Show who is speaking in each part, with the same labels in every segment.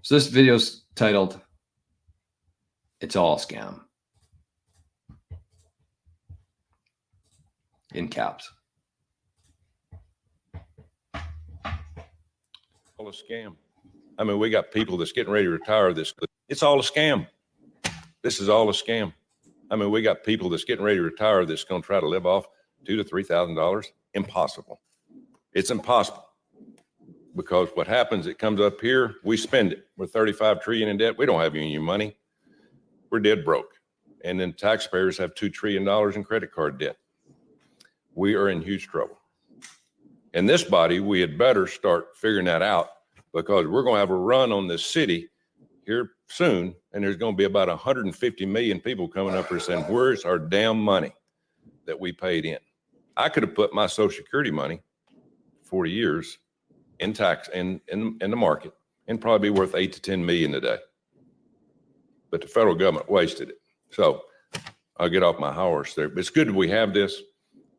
Speaker 1: So this video is titled, "It's All a Scam," in caps.
Speaker 2: All a scam. I mean, we got people that's getting ready to retire this. It's all a scam. This is all a scam. I mean, we got people that's getting ready to retire that's going to try to live off $2,000 to $3,000. Impossible. It's impossible. Because what happens, it comes up here, we spend it. We're 35 trillion in debt. We don't have any money. We're dead broke. And then taxpayers have $2 trillion in credit card debt. We are in huge trouble. In this body, we had better start figuring that out, because we're going to have a run on this city here soon. And there's going to be about 150 million people coming up here saying, where's our damn money that we paid in? I could have put my Social Security money 40 years in tax in the market and probably be worth 8 to 10 million today. But the federal government wasted it. So I'll get off my horse there. But it's good that we have this,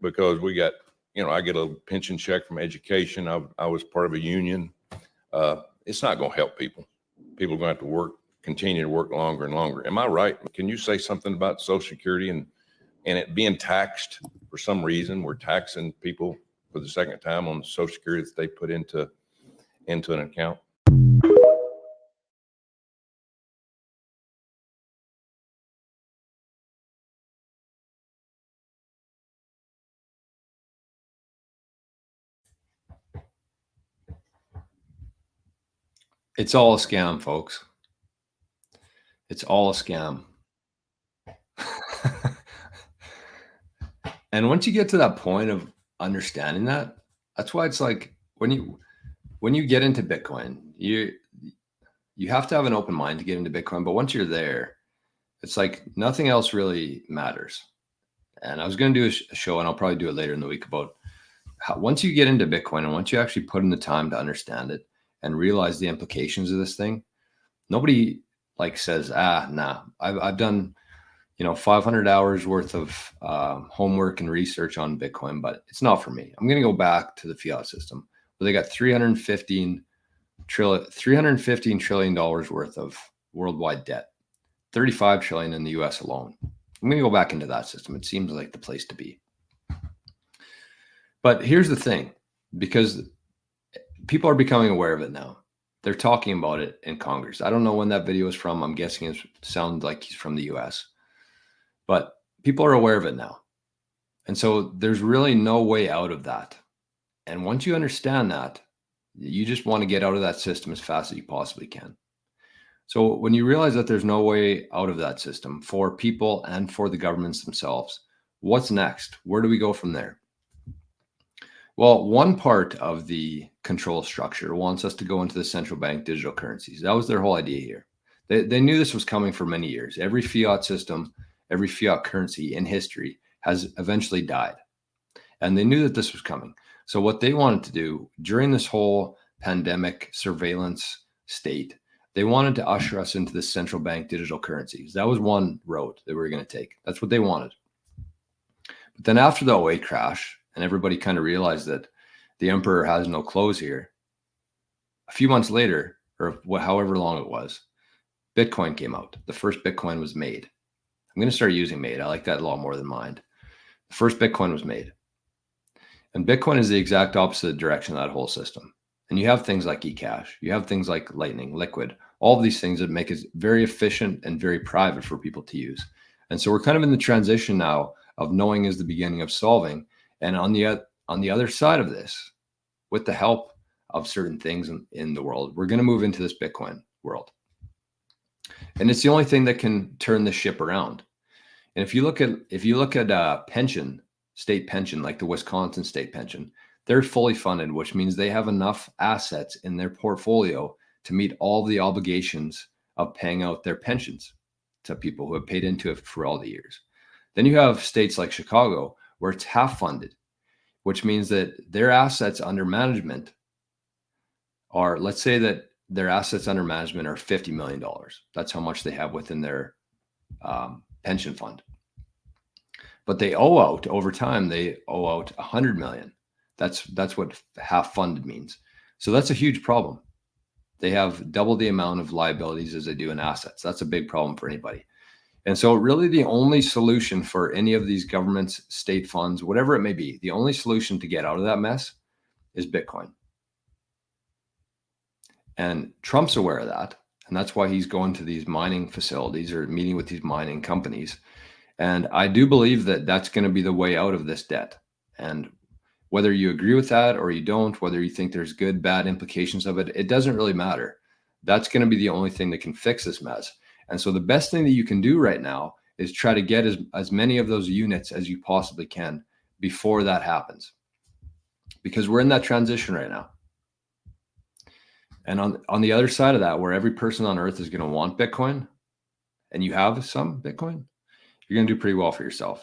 Speaker 2: because we got, I get a pension check from education. I was part of a union. It's not going to help people. People are going to have to work, continue to work longer and longer. Am I right? Can you say something about Social Security and it being taxed for some reason? We're taxing people for the second time on Social Security that they put into an account.
Speaker 1: It's all a scam, folks. It's all a scam. And once you get to that point of understanding that, that's why it's like when you get into Bitcoin, you have to have an open mind to get into Bitcoin. But once you're there, it's like nothing else really matters. And I was going to do a show, and I'll probably do it later in the week, about how once you get into Bitcoin and once you actually put in the time to understand it and realize the implications of this thing, nobody says, nah, I've done 500 hours worth of homework and research on Bitcoin, but it's not for me. I'm going to go back to the fiat system where they got $315 trillion worth of worldwide debt, 35 trillion in the US alone. I'm going to go back into that system. It seems like the place to be. But here's the thing, because people are becoming aware of it now. They're talking about it in Congress. I don't know when that video is from. I'm guessing it sounds like he's from the US. But people are aware of it now. And so there's really no way out of that. And once you understand that, you just want to get out of that system as fast as you possibly can. So when you realize that there's no way out of that system for people and for the governments themselves, what's next? Where do we go from there? Well, one part of the control structure wants us to go into the central bank digital currencies. That was their whole idea here. They knew this was coming for many years. Every fiat system, every fiat currency in history has eventually died. And they knew that this was coming. So what they wanted to do during this whole pandemic surveillance state, they wanted to usher us into the central bank digital currencies. That was one road that we were going to take. That's what they wanted. But then after the 08 crash, and everybody kind of realized that the emperor has no clothes here, a few months later, or however long it was, Bitcoin came out. The first Bitcoin was made. I'm going to start using made. I like that a lot more than mined. The first Bitcoin was made. And Bitcoin is the exact opposite direction of that whole system. And you have things like eCash. You have things like Lightning, Liquid, all of these things that make it very efficient and very private for people to use. And so we're kind of in the transition now of knowing is the beginning of solving. And on the other side of this, with the help of certain things in the world, we're going to move into this Bitcoin world. And it's the only thing that can turn the ship around. And if you look at pension, state pension, like the Wisconsin state pension, they're fully funded, which means they have enough assets in their portfolio to meet all the obligations of paying out their pensions to people who have paid into it for all the years. Then you have states like Chicago, where it's half funded, which means that their assets under management are, let's say that their assets under management are $50 million. That's how much they have within their pension fund. But they owe out over time, they owe out 100 million. That's what half funded means. So that's a huge problem. They have double the amount of liabilities as they do in assets. That's a big problem for anybody. And so really the only solution for any of these governments, state funds, whatever it may be, the only solution to get out of that mess is Bitcoin. And Trump's aware of that. And that's why he's going to these mining facilities or meeting with these mining companies. And I do believe that that's going to be the way out of this debt. And whether you agree with that or you don't, whether you think there's good, bad implications of it, it doesn't really matter. That's going to be the only thing that can fix this mess. And so the best thing that you can do right now is try to get as many of those units as you possibly can before that happens, because we're in that transition right now. And on the other side of that, where every person on earth is going to want Bitcoin, and you have some Bitcoin, you're going to do pretty well for yourself.